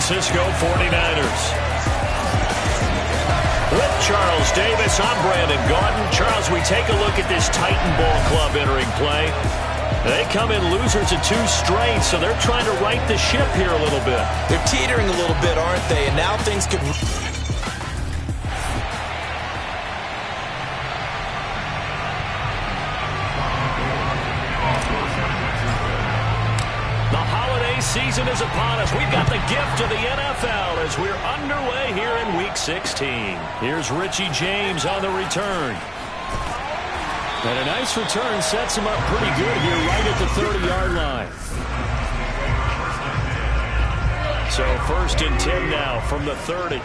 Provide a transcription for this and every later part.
Francisco 49ers. With Charles Davis, I'm Brandon Gaudin. Charles, we take a look at this Titan Ball Club entering play. They come in losers of 2 straight, so they're trying to right the ship here a little bit. They're teetering a little bit, aren't they? And now things could... Season is upon us. We've got the gift of the NFL as we're underway here in Week 16. Here's Richie James on the return. And a nice return sets him up pretty good here right at the 30-yard line. So 1st and 10 now from the 30.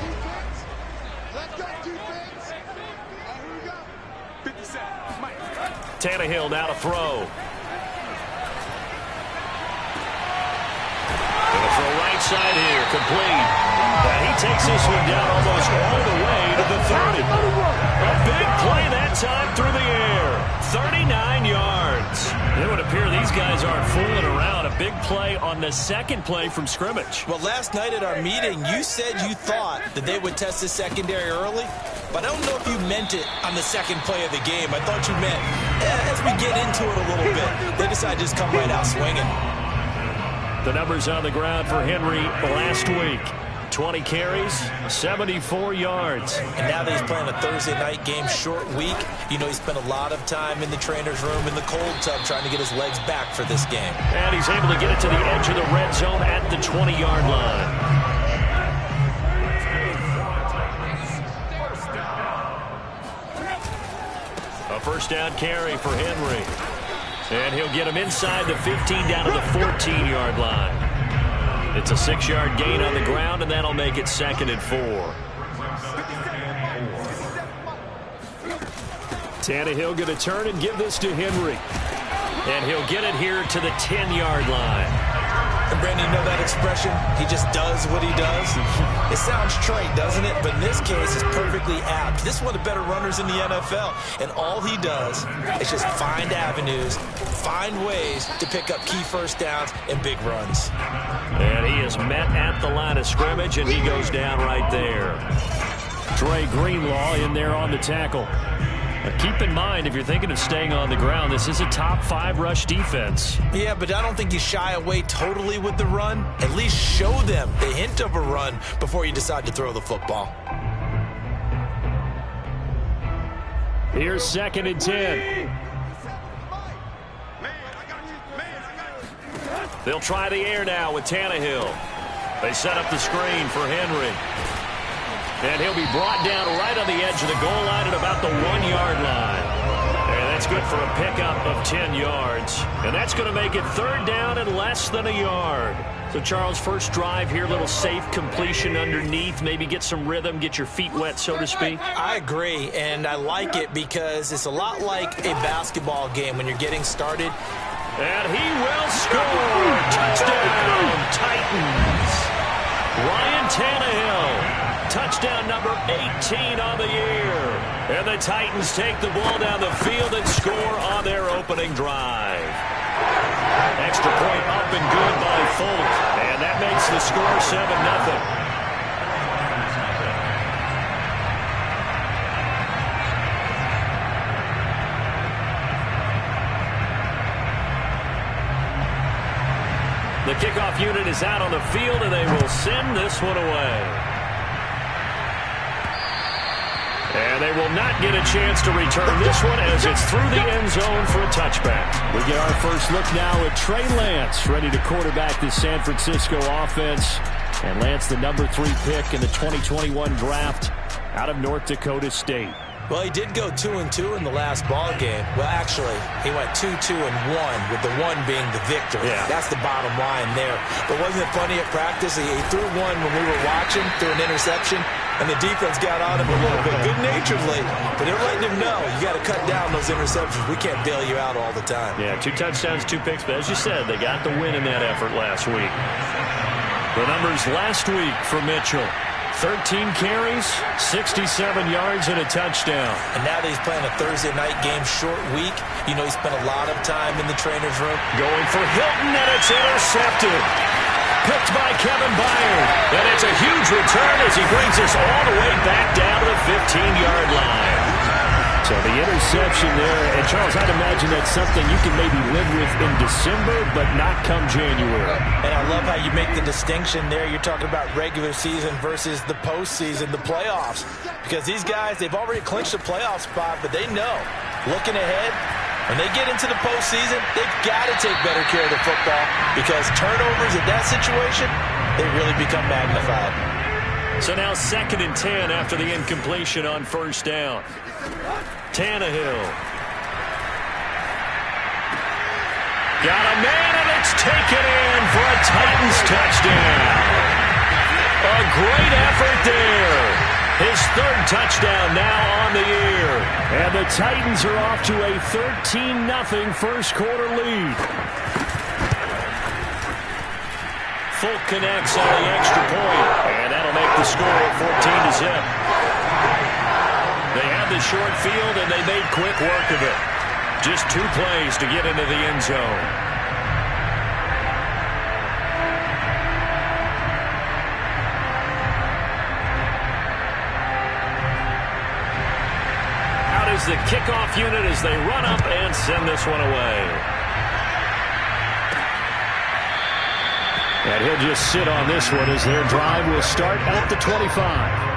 Tannehill now to throw. Throw right side here, complete. And he takes this one down almost all the way to the 30. A big play that time through the air. 39 yards. It would appear these guys aren't fooling around. A big play on the second play from scrimmage. Well, last night at our meeting, you said you thought that they would test the secondary early. But I don't know if you meant it on the second play of the game. I thought you meant, as we get into it a little bit, they decide to just come right out swinging. The numbers on the ground for Henry last week. 20 carries, 74 yards. And now that he's playing a Thursday night game, short week, you know he spent a lot of time in the trainer's room in the cold tub trying to get his legs back for this game. And he's able to get it to the edge of the red zone at the 20-yard line. A first down carry for Henry. And he'll get him inside the 15 down to the 14-yard line. It's a 6-yard gain on the ground, and that'll make it 2nd and 4. Tannehill going to turn and give this to Henry. And he'll get it here to the 10-yard line. And Brandon, you know that expression? He just does what he does. It sounds trite, doesn't it? But in this case, it's perfectly apt. This is one of the better runners in the NFL. And all he does is just find avenues, find ways to pick up key first downs and big runs. And he is met at the line of scrimmage, and he goes down right there. Dre Greenlaw in there on the tackle. Now keep in mind, if you're thinking of staying on the ground, this is a top 5 rush defense. Yeah, but I don't think you shy away totally with the run. At least show them the hint of a run before you decide to throw the football. Here's 2nd and 10. They'll try the air now with Tannehill. They set up the screen for Henry. And he'll be brought down right on the edge of the goal line at about the 1-yard line. And that's good for a pickup of 10 yards. And that's going to make it 3rd down and less than a yard. So, Charles, first drive here, little safe completion underneath. Maybe get some rhythm, get your feet wet, so to speak. I agree, and I like it because it's a lot like a basketball game when you're getting started. And he will score. Touchdown, Titans. Ryan Tannehill. Touchdown number 18 on the year. And the Titans take the ball down the field and score on their opening drive. Extra point up and good by Folk. And that makes the score 7-0. The kickoff unit is out on the field, and they will send this one away. And they will not get a chance to return this one as it's through the end zone for a touchback. We get our first look now at Trey Lance, ready to quarterback this San Francisco offense. And Lance, the number 3 pick in the 2021 draft out of North Dakota State. Well, he did go 2-2 in the last ball game. Well, actually, he went 2-2-1, with the 1 being the victor. Yeah. That's the bottom line there. But wasn't it funny at practice? He threw one when we were watching, threw an interception, and the defense got on him a little bit, good-naturedly. But they're letting him know, you got to cut down those interceptions. We can't bail you out all the time. Yeah, 2 touchdowns, 2 picks. But as you said, they got the win in that effort last week. The numbers last week for Mitchell. 13 carries, 67 yards, and a touchdown. And now that he's playing a Thursday night game, short week, you know he spent a lot of time in the trainer's room. Going for Hilton, and it's intercepted. Picked by Kevin Byard. And it's return as he brings us all the way back down to the 15-yard line. So the interception there, and Charles, I'd imagine that's something you can maybe live with in December, but not come January. And I love how you make the distinction there. You're talking about regular season versus the postseason, the playoffs. Because these guys, they've already clinched a playoff spot, but they know, looking ahead, when they get into the postseason, they've got to take better care of the football because turnovers in that situation, they really become magnified. So now 2nd and 10 after the incompletion on first down. Tannehill. Got a man, and it's taken in for a Titans touchdown. A great effort there. His 3rd touchdown now on the year. And the Titans are off to a 13-0 first quarter lead. Folk connects on the extra point, and that'll make the score 14-0. They had the short field, and they made quick work of it. Just 2 plays to get into the end zone. Out is the kickoff unit as they run up and send this one away. And he'll just sit on this one as their drive will start at the 25.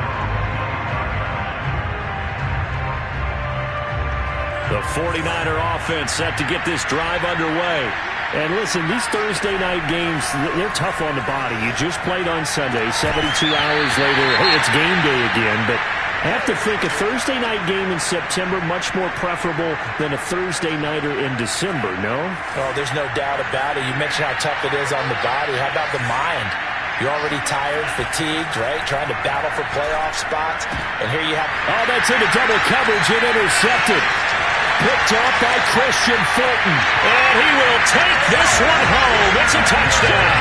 The 49er offense set to get this drive underway. And listen, these Thursday night games, they're tough on the body. You just played on Sunday, 72 hours later, hey, it's game day again. But I have to think a Thursday night game in September much more preferable than a Thursday nighter in December, no? Oh, there's no doubt about it. You mentioned how tough it is on the body. How about the mind? You're already tired, fatigued, right? Trying to battle for playoff spots. And here you have... Oh, that's into double coverage and intercepted. Picked off by Christian Fulton. And he will take this one home. It's a touchdown.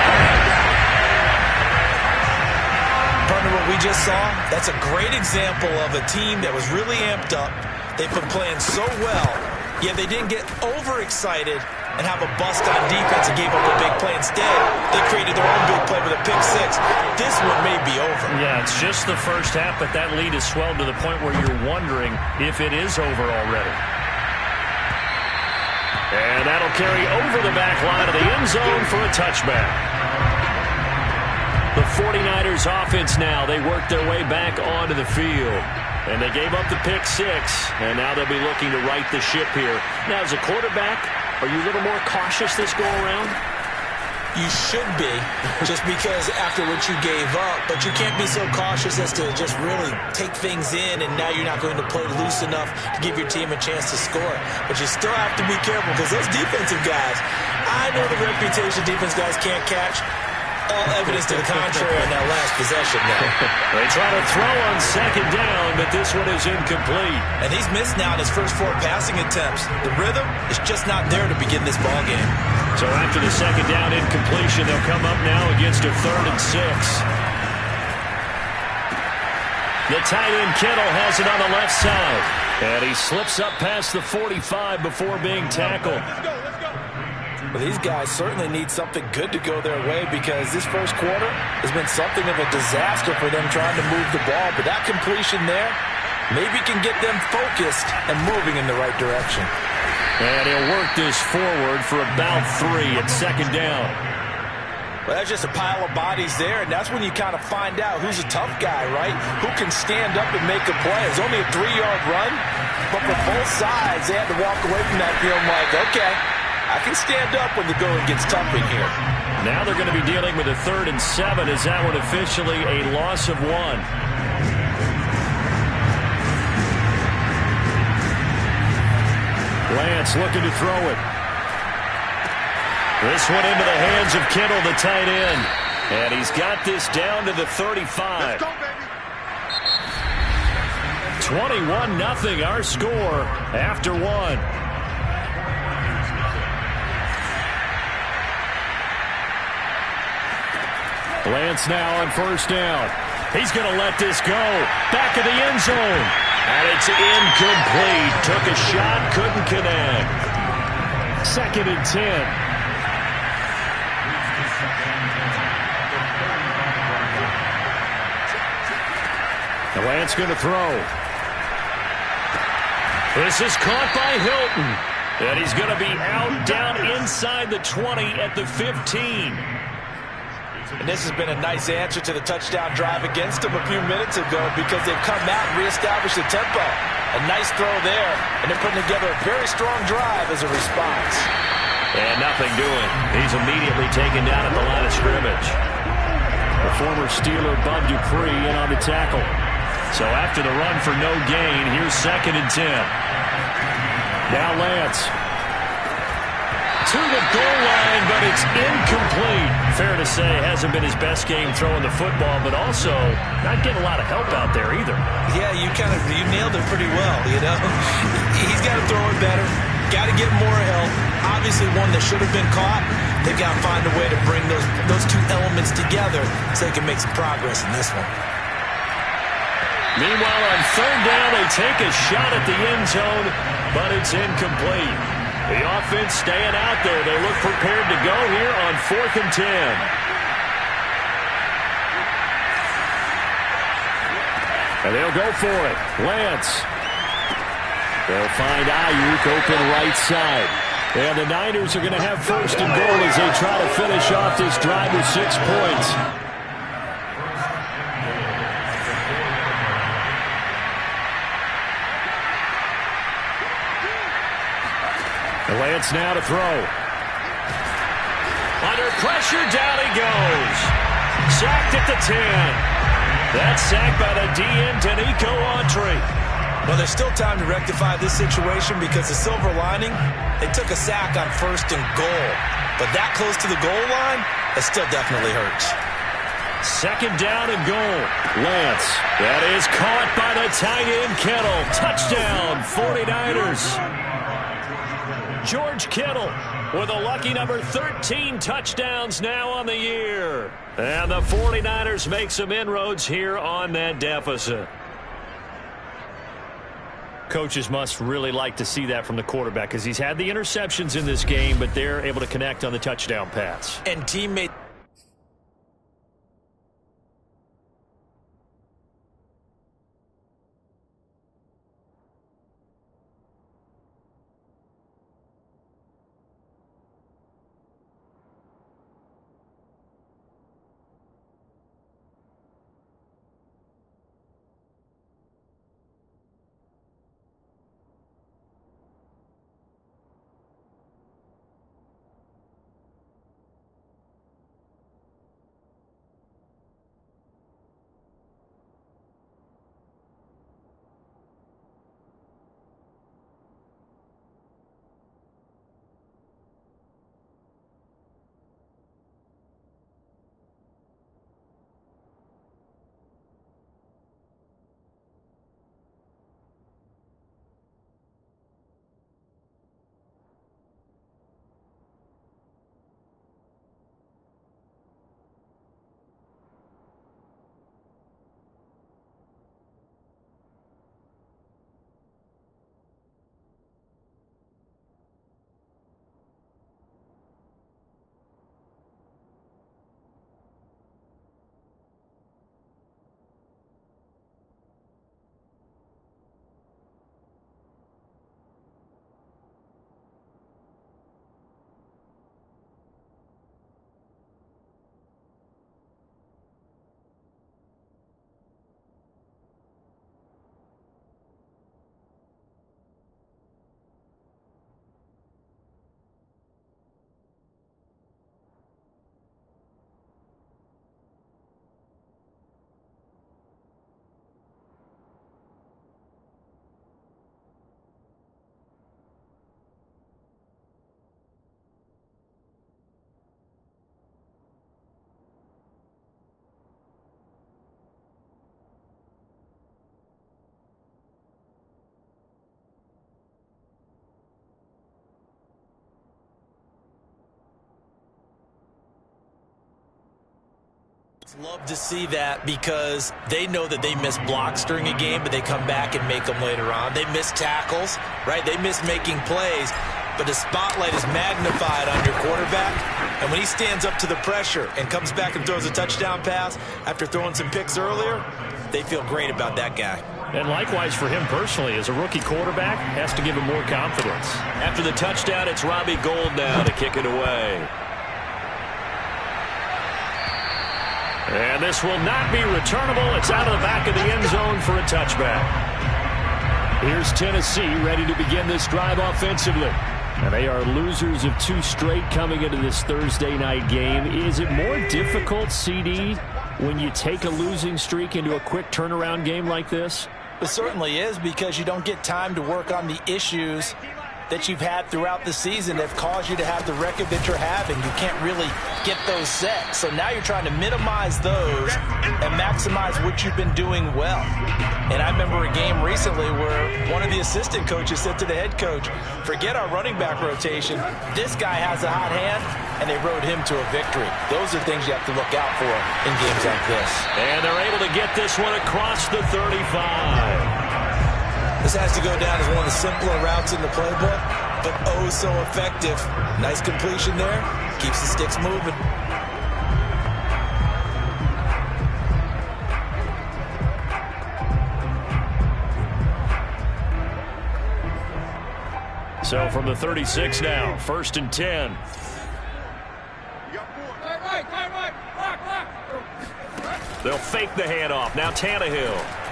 Partner, what we just saw, that's a great example of a team that was really amped up. They've been playing so well, yet they didn't get overexcited and have a bust on defense and gave up a big play. Instead, they created their own big play with a pick 6. This one may be over. Yeah, it's just the first half, but that lead has swelled to the point where you're wondering if it is over already. And that'll carry over the back line of the end zone for a touchback. The 49ers offense now, they work their way back onto the field. And they gave up the pick 6, and now they'll be looking to right the ship here. Now, as a quarterback, are you a little more cautious this go-around? You should be, just because after what you gave up, but you can't be so cautious as to just really take things in, and now you're not going to play loose enough to give your team a chance to score. But you still have to be careful, because those defensive guys, I know the reputation defense guys can't catch. All evidence to the contrary on that last possession now. They try to throw on 2nd down, but this one is incomplete. And he's missed now in his first 4 passing attempts. The rhythm is just not there to begin this ball game. So after the 2nd down incompletion, they'll come up now against a 3rd and 6. The tight end Kittle has it on the left side. And he slips up past the 45 before being tackled. Well, these guys certainly need something good to go their way because this first quarter has been something of a disaster for them trying to move the ball. But that completion there maybe can get them focused and moving in the right direction. And he'll work this forward for about 3 at 2nd down. Well, that's just a pile of bodies there, and that's when you kind of find out who's a tough guy, right? Who can stand up and make a play. It's only a 3-yard run, but for both sides, they had to walk away from that feeling like, okay, I can stand up when the going gets tough in here. Now they're going to be dealing with a 3rd and 7 as that one officially a loss of 1. Lance looking to throw it. This one into the hands of Kittle, the tight end. And he's got this down to the 35. 21-0 our score after 1. Lance now on 1st down. He's going to let this go. Back of the end zone. And it's incomplete. Took a shot, couldn't connect. 2nd and 10. Lance going to throw. This is caught by Hilton. And he's going to be out down inside the 20 at the 15. And this has been a nice answer to the touchdown drive against them a few minutes ago because they've come out and reestablished the tempo. A nice throw there, and they're putting together a very strong drive as a response. And nothing doing. He's immediately taken down at the line of scrimmage. The former Steeler Bud Dupree in on the tackle. So after the run for no gain, here's 2nd and 10. Now Lance. To the goal line, but it's incomplete. Fair to say, hasn't been his best game throwing the football, but also not getting a lot of help out there either. Yeah, you nailed it pretty well, you know. He's got to throw it better. Got to get more help. Obviously one that should have been caught. They've got to find a way to bring those two elements together so they can make some progress in this one. Meanwhile, on 3rd down, they take a shot at the end zone, but it's incomplete. The offense staying out there. They look prepared to go here on 4th and 10. And they'll go for it. Lance. They'll find Ayuk open right side. And the Niners are going to have 1st and goal as they try to finish off this drive with 6 points. Lance now to throw. Under pressure, down he goes. Sacked at the 10. That's sacked by the DM, Danico Autry. Well, there's still time to rectify this situation because the silver lining, they took a sack on 1st and goal. But that close to the goal line, it still definitely hurts. 2nd down and goal. Lance. That is caught by the tight end Kittle. Touchdown, 49ers. George Kittle with a lucky number 13 touchdowns now on the year. And the 49ers make some inroads here on that deficit. Coaches must really like to see that from the quarterback because he's had the interceptions in this game, but they're able to connect on the touchdown pass. And teammates. Love to see that because they know that they miss blocks during a game, but they come back and make them later on. They miss tackles, right? They miss making plays, but the spotlight is magnified on your quarterback. And when he stands up to the pressure and comes back and throws a touchdown pass after throwing some picks earlier, they feel great about that guy. And likewise for him personally, as a rookie quarterback, has to give him more confidence. After the touchdown, it's Robbie Gould now to kick it away. And this will not be returnable. It's out of the back of the end zone for a touchback. Here's Tennessee ready to begin this drive offensively. And they are losers of 2 straight coming into this Thursday night game. Is it more difficult, CD, when you take a losing streak into a quick turnaround game like this? It certainly is, because you don't get time to work on the issues that you've had throughout the season that have caused you to have the record that you're having. You can't really get those set. So now you're trying to minimize those and maximize what you've been doing well. And I remember a game recently where one of the assistant coaches said to the head coach, forget our running back rotation. This guy has a hot hand, and they rode him to a victory. Those are things you have to look out for in games like this. And they're able to get this one across the 35. This has to go down as one of the simpler routes in the playbook, but oh so effective. Nice completion there. Keeps the sticks moving. So from the 36 now, 1st and 10. They'll fake the handoff. Now Tannehill.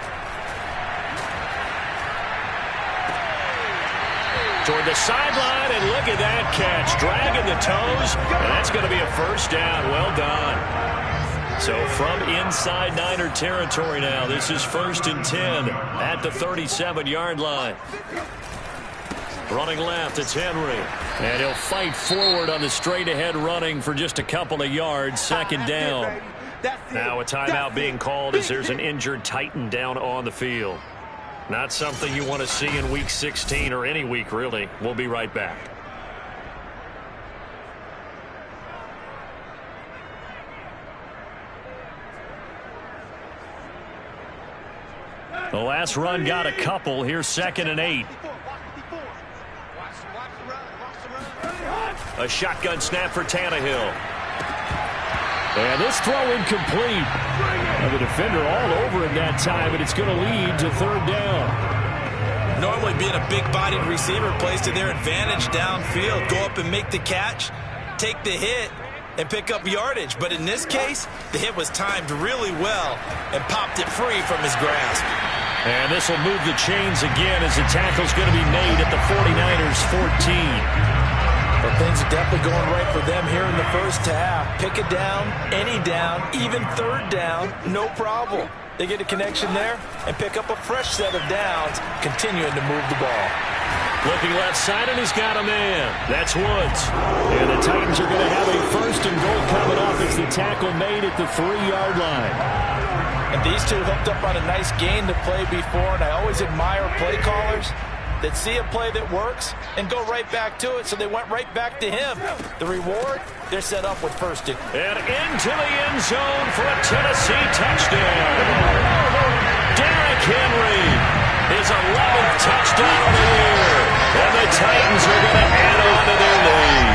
Toward the sideline, and look at that catch. Dragging the toes, and that's going to be a first down. Well done. So from inside Niner territory now, this is 1st and 10 at the 37-yard line. Running left, it's Henry. And he'll fight forward on the straight-ahead running for just a couple of yards. 2nd down. Now a timeout being called as there's an injured Titan down on the field. Not something you want to see in Week 16 or any week, really. We'll be right back. The last run got a couple. Here's 2nd and 8. A shotgun snap for Tannehill. And this throw incomplete. And the defender all over him that time, and it's going to lead to 3rd down. Normally being a big-bodied receiver plays to their advantage downfield. Go up and make the catch, take the hit, and pick up yardage. But in this case, the hit was timed really well and popped it free from his grasp. And this will move the chains again as the tackle's going to be made at the 49ers 14. But things are definitely going right for them here in the first half. Pick it down, any down, even 3rd down, no problem. They get a connection there and pick up a fresh set of downs, continuing to move the ball. Looking left side, and he's got a man. That's Woods. And the Titans are going to have a 1st and goal coming off as the tackle made at the 3-yard line. And these two hooked up on a nice gain to play before, and I always admire play callers that see a play that works and go right back to it, so they went right back to him. The reward, they're set up with 1st and into the end zone for a Tennessee touchdown. Derrick Henry, his 11th touchdown of the year, and the Titans are going to add on to their lead.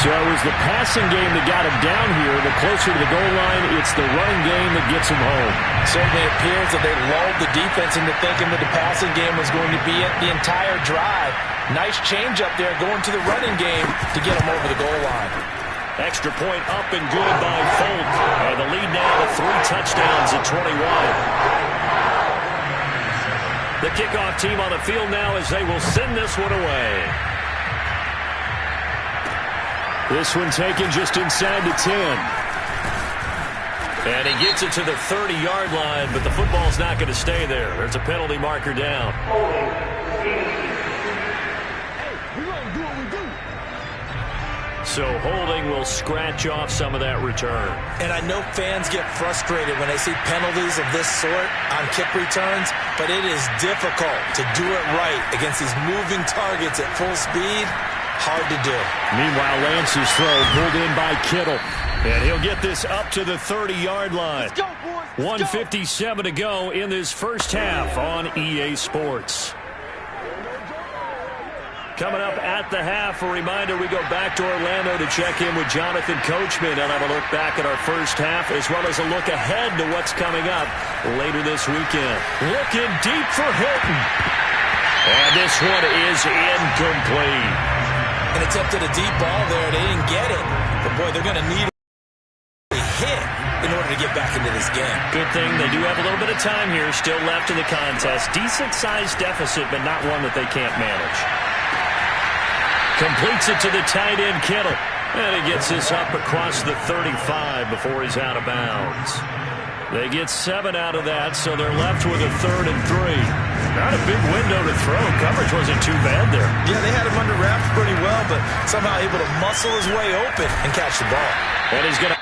So it was the passing game that got him down here. The closer to the goal line, it's the running game that gets him home. Certainly appears that they lulled the defense into thinking that the passing game was going to be it the entire drive. Nice change up there going to the running game to get him over the goal line. Extra point up and good by Folk. And the lead now to 3 touchdowns at 21. The kickoff team on the field now as they will send this one away. This one taken just inside the 10. And he gets it to the 30-yard line, but the football's not going to stay there. There's a penalty marker down. So holding will scratch off some of that return. And I know fans get frustrated when they see penalties of this sort on kick returns, but it is difficult to do it right against these moving targets at full speed. Hard to do. Meanwhile, Lance's throw pulled in by Kittle. And he'll get this up to the 30-yard line. 1:57 to go in this first half on EA Sports. Coming up at the half, a reminder, we go back to Orlando to check in with Jonathan Coachman and have a look back at our first half as well as a look ahead to what's coming up later this weekend. Looking deep for Hilton. And this one is incomplete. An attempt at a deep ball there. They didn't get it. But, boy, they're going to need a hit in order to get back into this game. Good thing they do have a little bit of time here still left in the contest. Decent-sized deficit, but not one that they can't manage. Completes it to the tight end, Kittle. And he gets this up across the 35 before he's out of bounds. They get 7 out of that, so they're left with a 3rd and 3. Not a big window to throw. Coverage wasn't too bad there. Yeah, they had him under wraps pretty well, but somehow able to muscle his way open and catch the ball. And he's going to...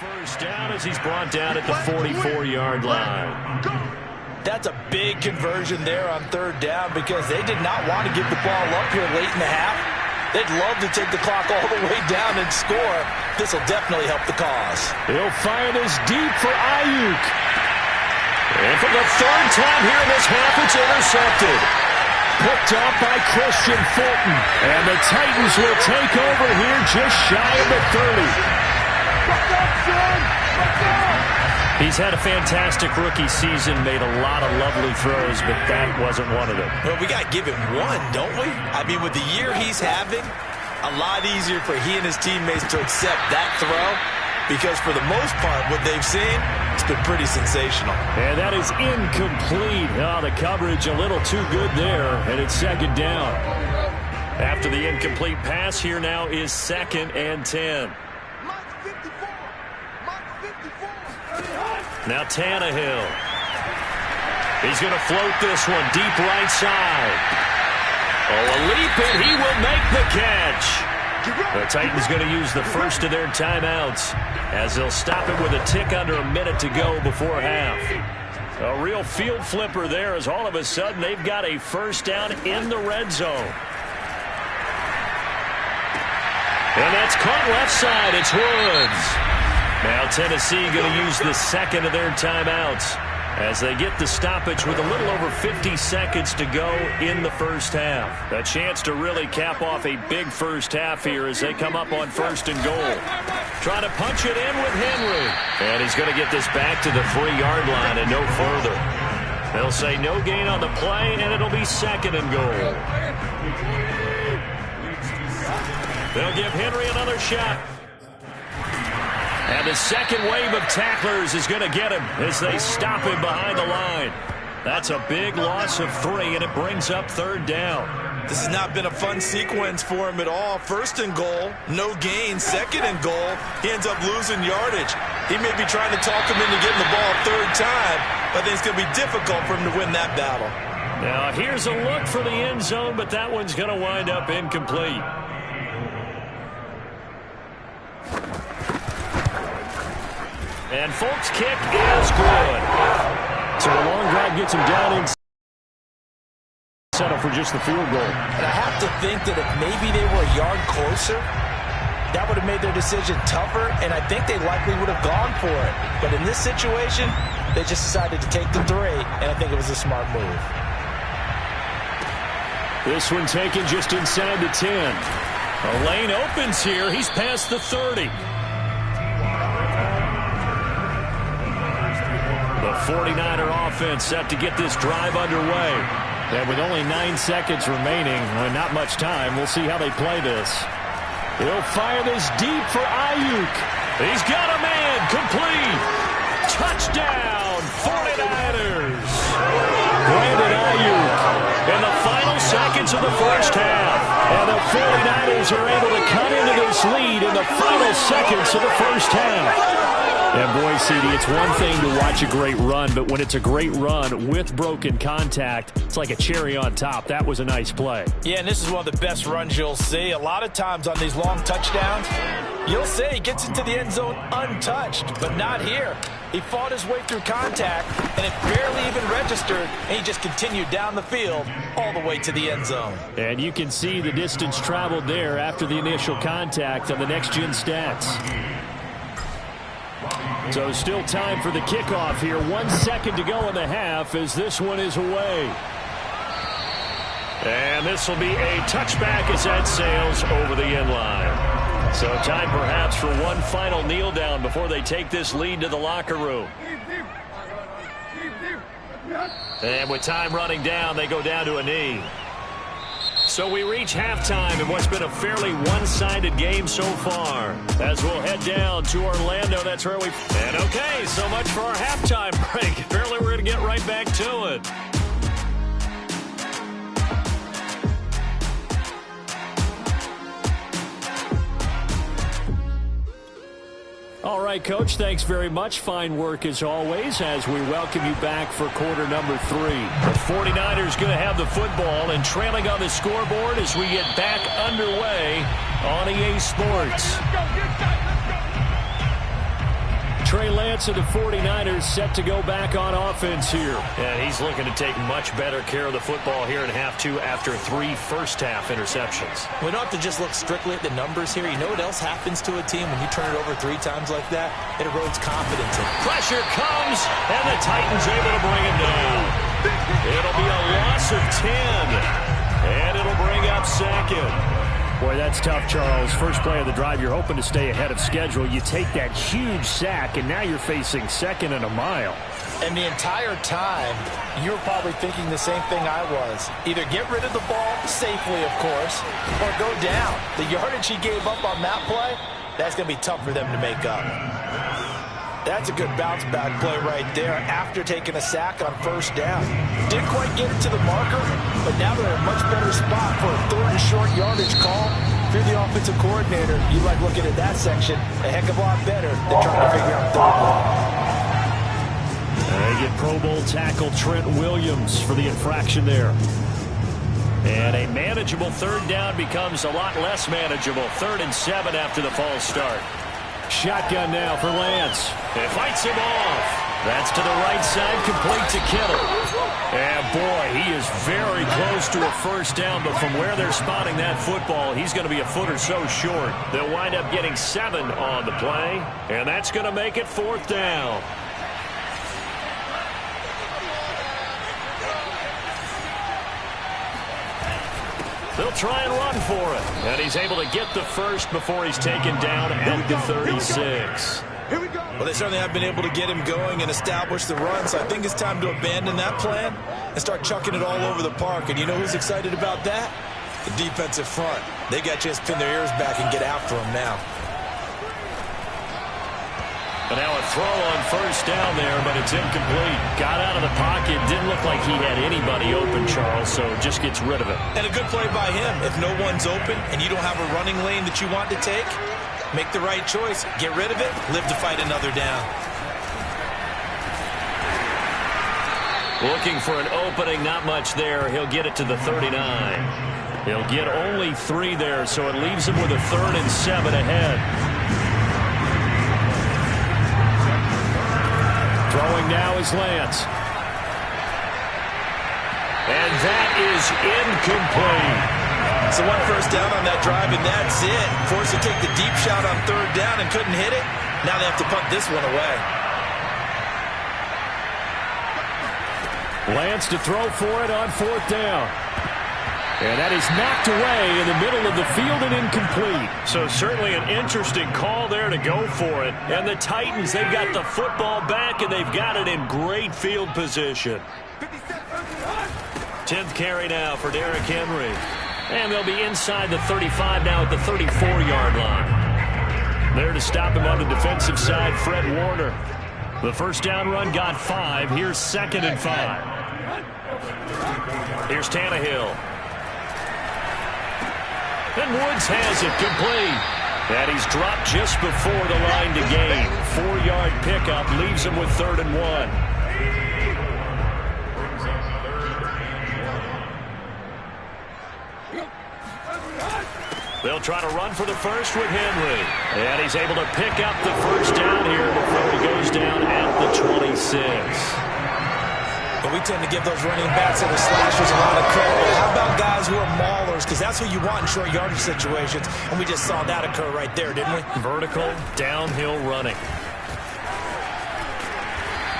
first down as he's brought down at the 44-yard line. That's a big conversion there on third down because they did not want to give the ball up here late in the half. They'd love to take the clock all the way down and score. This will definitely help the cause. He'll fire this deep for Ayuk. And for the third time here in this half, it's intercepted. Picked up by Christian Fulton. And the Titans will take over here just shy of the 30. He's had a fantastic rookie season, made a lot of lovely throws, but that wasn't one of them. Well, we got to give him one, don't we? I mean, with the year he's having, a lot easier for he and his teammates to accept that throw because for the most part, what they've seen, it's been pretty sensational. And that is incomplete. Oh, the coverage a little too good there, and it's second down. After the incomplete pass, here now is 2nd and 10. Now Tannehill. He's going to float this one deep right side. Oh, a leap, and he will make the catch. The Titans going to use the first of their timeouts as they'll stop it with a tick under a minute to go before half. A real field flipper there as all of a sudden they've got a first down in the red zone. And that's caught left side. It's Woods. Now Tennessee going to use the second of their timeouts as they get the stoppage with a little over 50 seconds to go in the first half. A chance to really cap off a big first half here as they come up on 1st and goal. Trying to punch it in with Henry. And he's going to get this back to the 3-yard line and no further. They'll say no gain on the play, and it'll be 2nd and goal. They'll give Henry another shot. And the second wave of tacklers is going to get him as they stop him behind the line. That's a big loss of 3, and it brings up 3rd down. This has not been a fun sequence for him at all. 1st and goal, no gain. 2nd and goal, he ends up losing yardage. He may be trying to talk him into getting the ball a 3rd time, but I think it's going to be difficult for him to win that battle. Now here's a look for the end zone, but that one's going to wind up incomplete. And Folk's kick is good. So a long drive gets him down and settle for just the field goal. And I have to think that if maybe they were a yard closer, that would have made their decision tougher, and I think they likely would have gone for it. But in this situation, they just decided to take the 3, and I think it was a smart move. This one taken just inside the 10. A lane opens here. He's past the 30. The 49er offense set to get this drive underway. And with only 9 seconds remaining, not much time, we'll see how they play this. He'll fire this deep for Ayuk. He's got a man, complete. Touchdown, 49ers. Brandon Ayuk. In the final seconds of the first half. And the 49ers are able to cut into this lead in the final seconds of the first half. And boy, CD, it's one thing to watch a great run, but when it's a great run with broken contact, it's like a cherry on top. That was a nice play. Yeah, and this is one of the best runs you'll see. A lot of times on these long touchdowns, you'll say he gets into the end zone untouched, but not here. He fought his way through contact, and it barely even registered, and he just continued down the field all the way to the end zone. And you can see the distance traveled there after the initial contact on the next-gen stats. So still time for the kickoff here. 1 second to go in the half as this one is away. And this will be a touchback as that sails over the end line. So time perhaps for one final kneel down before they take this lead to the locker room. And with time running down, they go down to a knee. So we reach halftime in what's been a fairly one-sided game so far. As we'll head down to Orlando, that's where we... And okay, so much for our halftime break. Apparently we're going to get right back to it. All right, Coach, thanks very much. Fine work as always as we welcome you back for quarter number 3. The 49ers going to have the football and trailing on the scoreboard as we get back underway on EA Sports. Trey Lance of the 49ers set to go back on offense here. And he's looking to take much better care of the football here in half two after 3 first-half interceptions. We don't have to just look strictly at the numbers here. You know what else happens to a team when you turn it over 3 times like that? It erodes confidence. Pressure comes, and the Titans able to bring him down. It'll be a loss of 10, and it'll bring up second. Boy, that's tough, Charles. First play of the drive, you're hoping to stay ahead of schedule. You take that huge sack, and now you're facing second and a mile. And the entire time, you were probably thinking the same thing I was. Either get rid of the ball, safely, of course, or go down. The yardage he gave up on that play, that's going to be tough for them to make up. That's a good bounce-back play right there after taking a sack on first down. Didn't quite get it to the marker, but now they're in a much better spot for a 3rd and short yardage call. If you're the offensive coordinator, you like looking at that section a heck of a lot better than trying to figure out 3rd down. They get Pro Bowl tackle Trent Williams for the infraction there. And a manageable 3rd down becomes a lot less manageable. 3rd and 7 after the false start. Shotgun now for Lance. It fights him off. That's to the right side, complete to Kittle. And boy, he is very close to a first down, but from where they're spotting that football, he's going to be a foot or so short. They'll wind up getting 7 on the play, and that's going to make it 4th down. They'll try and run for it. And he's able to get the first before he's taken down at the 36. Well, they certainly have been able to get him going and establish the run, so I think it's time to abandon that plan and start chucking it all over the park. And you know who's excited about that? The defensive front. They got a chance to pin their ears back and get after him now. And now a throw on first down there, but it's incomplete. Got out of the pocket. Didn't look like he had anybody open, Charles, so just gets rid of it. And a good play by him. If no one's open and you don't have a running lane that you want to take, make the right choice. Get rid of it. Live to fight another down. Looking for an opening. Not much there. He'll get it to the 39. He'll get only 3 there, so it leaves him with a 3rd and 7 ahead. Throwing now is Lance. And that is incomplete. So 1 first down on that drive, and that's it. Forced to take the deep shot on 3rd down and couldn't hit it. Now they have to punt this one away. Lance to throw for it on 4th down. And that is knocked away in the middle of the field and incomplete. So certainly an interesting call there to go for it. And the Titans, they've got the football back, and they've got it in great field position. 10th carry now for Derrick Henry. And they'll be inside the 35 now at the 34-yard line. There to stop him on the defensive side, Fred Warner. The first down run got 5. Here's 2nd and 5. Here's Tannehill. And Woods has it complete. And he's dropped just before the line to gain. 4-yard pickup leaves him with 3rd and 1. They'll try to run for the first with Henry. And he's able to pick up the first down here before he goes down at the 26. But we tend to give those running backs and the slashers a lot of credit. How about guys who are maulers? Because that's who you want in short yardage situations. And we just saw that occur right there, didn't we? Vertical, downhill running.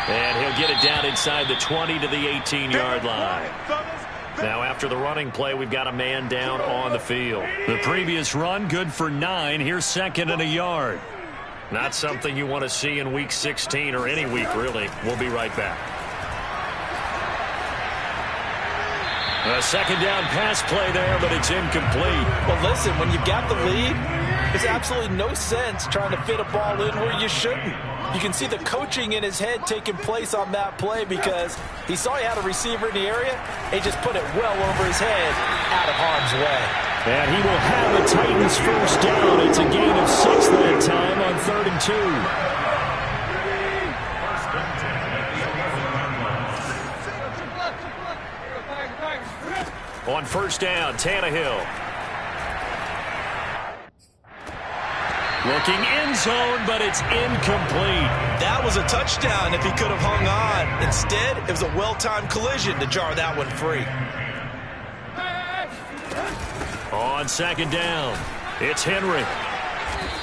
And he'll get it down inside the 20 to the 18-yard line. Now after the running play, we've got a man down on the field. The previous run, good for 9. Here's 2nd and a yard. Not something you want to see in Week 16 or any week, really. We'll be right back. A 2nd down pass play there, but it's incomplete. Well, listen, when you've got the lead, there's absolutely no sense trying to fit a ball in where you shouldn't. You can see the coaching in his head taking place on that play because he saw he had a receiver in the area. He just put it well over his head out of harm's way. And he will have the Titans first down. It's a gain of 6 that time on 3rd and 2. On first down, Tannehill. Looking end zone, but it's incomplete. That was a touchdown if he could have hung on. Instead, it was a well-timed collision to jar that one free. On second down, it's Henry.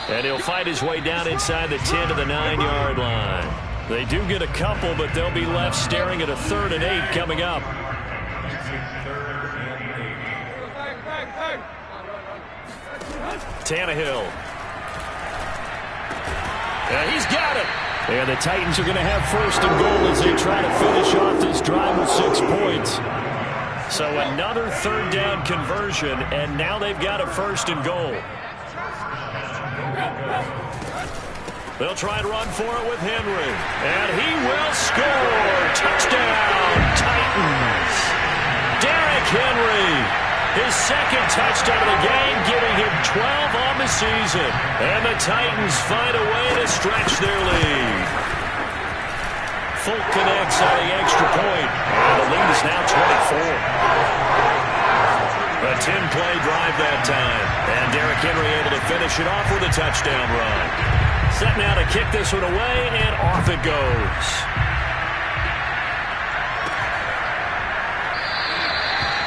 And he'll fight his way down inside the 10 to the 9-yard line. They do get a couple, but they'll be left staring at a 3rd and 8 coming up. Tannehill. Yeah, he's got it. And the Titans are going to have 1st and goal as they try to finish off this drive with 6 points. So another 3rd down conversion, and now they've got a 1st and goal. They'll try and run for it with Henry. And he will score. Touchdown, Titans. Derrick Henry. His 2nd touchdown of the game, giving him 12 on the season. And the Titans find a way to stretch their lead. Folk connects on the extra point. And the lead is now 24. A 10-play drive that time. And Derrick Henry able to finish it off with a touchdown run. Set now to kick this one away, and off it goes.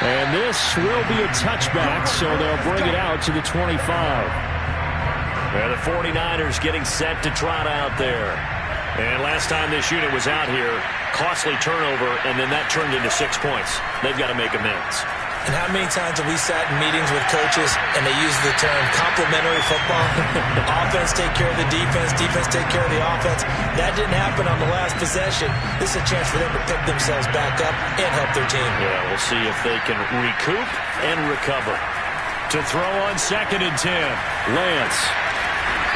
And this will be a touchback, so they'll bring it out to the 25. And the 49ers getting set to trot out there. And last time this unit was out here, costly turnover, and then that turned into 6 points. They've got to make amends. And how many times have we sat in meetings with coaches and they use the term complementary football? Offense take care of the defense, defense take care of the offense. That didn't happen on the last possession. This is a chance for them to pick themselves back up and help their team. Yeah, we'll see if they can recoup and recover. To throw on 2nd and 10, Lance.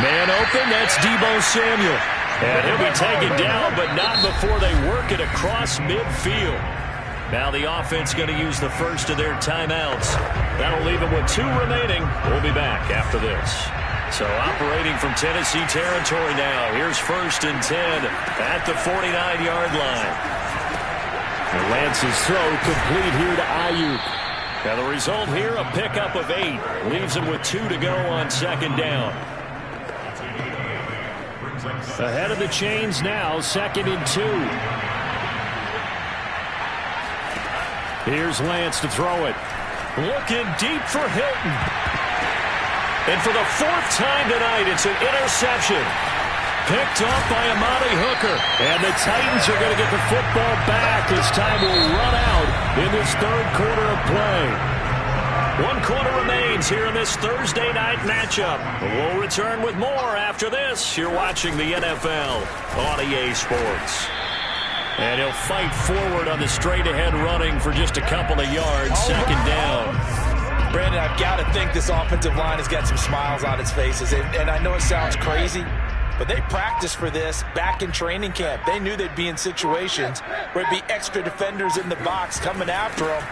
Man open, that's Deebo Samuel. And he'll be taken down, but not before they work it across midfield. Now the offense going to use the first of their timeouts. That'll leave them with 2 remaining. We'll be back after this. So operating from Tennessee territory now. Here's 1st and 10 at the 49-yard line. And Lance's throw complete here to Ayuk. Now the result here, a pickup of 8. Leaves him with 2 to go on 2nd down. Ahead of the chains now, 2nd and 2. Here's Lance to throw it. Looking deep for Hilton. And for the 4th time tonight, it's an interception. Picked off by Amani Hooker. And the Titans are going to get the football back as time will run out in this 3rd quarter of play. 1 quarter remains here in this Thursday night matchup. We'll return with more after this. You're watching the NFL on EA Sports. And he'll fight forward on the straight-ahead running for just a couple of yards. 2nd down. Brandon, I've got to think this offensive line has got some smiles on its faces. And I know it sounds crazy, but they practiced for this back in training camp. They knew they'd be in situations where it'd be extra defenders in the box coming after them,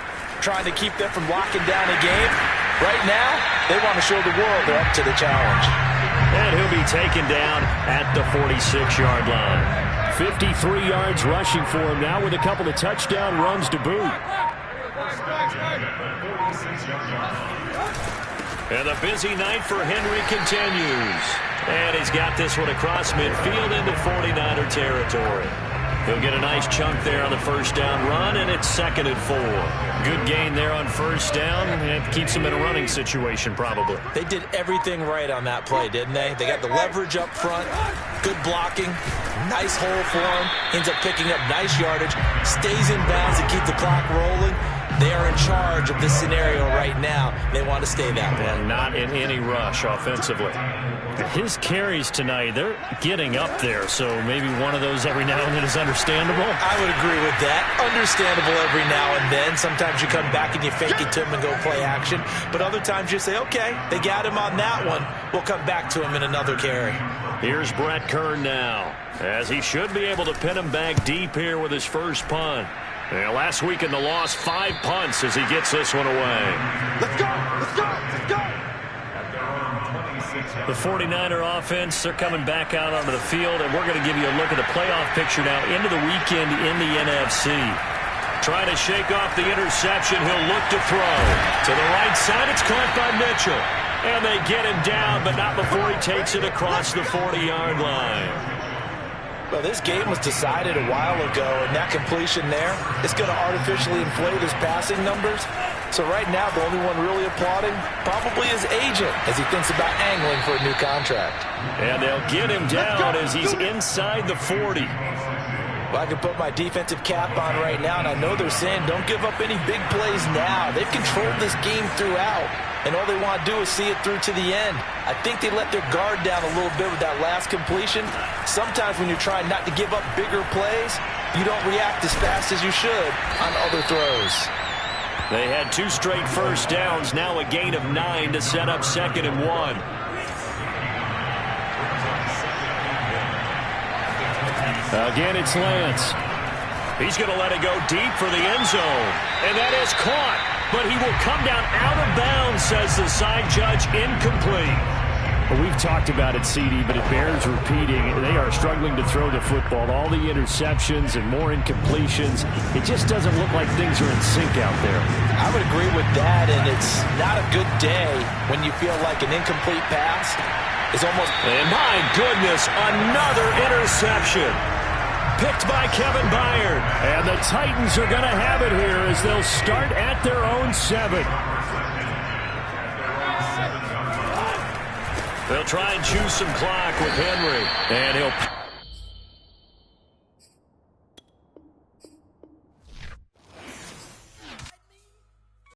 trying to keep them from locking down a game. Right now, they want to show the world they're up to the challenge. And he'll be taken down at the 46-yard line. 53 yards rushing for him now with a couple of touchdown runs to boot. And the busy night for Henry continues. And he's got this one across midfield into 49er territory. He'll get a nice chunk there on the 1st down run, and it's 2nd and 4. Good gain there on 1st down. It keeps him in a running situation, probably. They did everything right on that play, didn't they? They got the leverage up front, good blocking, nice hole for him, ends up picking up nice yardage, stays in bounds to keep the clock rolling. They are in charge of this scenario right now. They want to stay that way. And not in any rush offensively. His carries tonight, they're getting up there, so maybe one of those every now and then is understandable. I would agree with that. Understandable every now and then. Sometimes you come back and you fake it to him and go play action. But other times you say, okay, they got him on that one. We'll come back to him in another carry. Here's Brett Kern now, as he should be able to pin him back deep here with his first punt. Last week in the loss, 5 punts as he gets this one away. Let's go! Let's go! Let's go! The 49er offense, they're coming back out onto the field, and we're going to give you a look at the playoff picture now into the weekend in the NFC. Trying to shake off the interception. He'll look to throw. To the right side, it's caught by Mitchell. And they get him down, but not before he takes it across the 40-yard line. Well, this game was decided a while ago, and that completion there is going to artificially inflate his passing numbers. So right now, the only one really applauding probably his agent as he thinks about angling for a new contract. And they'll get him down as he's inside the 40. Well, I can put my defensive cap on right now, and I know they're saying don't give up any big plays now. They've controlled this game throughout, and all they want to do is see it through to the end. I think they let their guard down a little bit with that last completion. Sometimes when you're trying not to give up bigger plays, you don't react as fast as you should on other throws. They had 2 straight first downs, now a gain of 9 to set up 2nd and 1. Again, it's Lance. He's going to let it go deep for the end zone. And that is caught. But he will come down out of bounds, says the side judge, incomplete. Well, we've talked about it, CD, but it bears repeating. They are struggling to throw the football. All the interceptions and more incompletions. It just doesn't look like things are in sync out there. I would agree with that, and it's not a good day when you feel like an incomplete pass is almost... And my goodness, another interception. Picked by Kevin Byard. And the Titans are going to have it here as they'll start at their own 7. They'll try and choose some clock with Henry. And he'll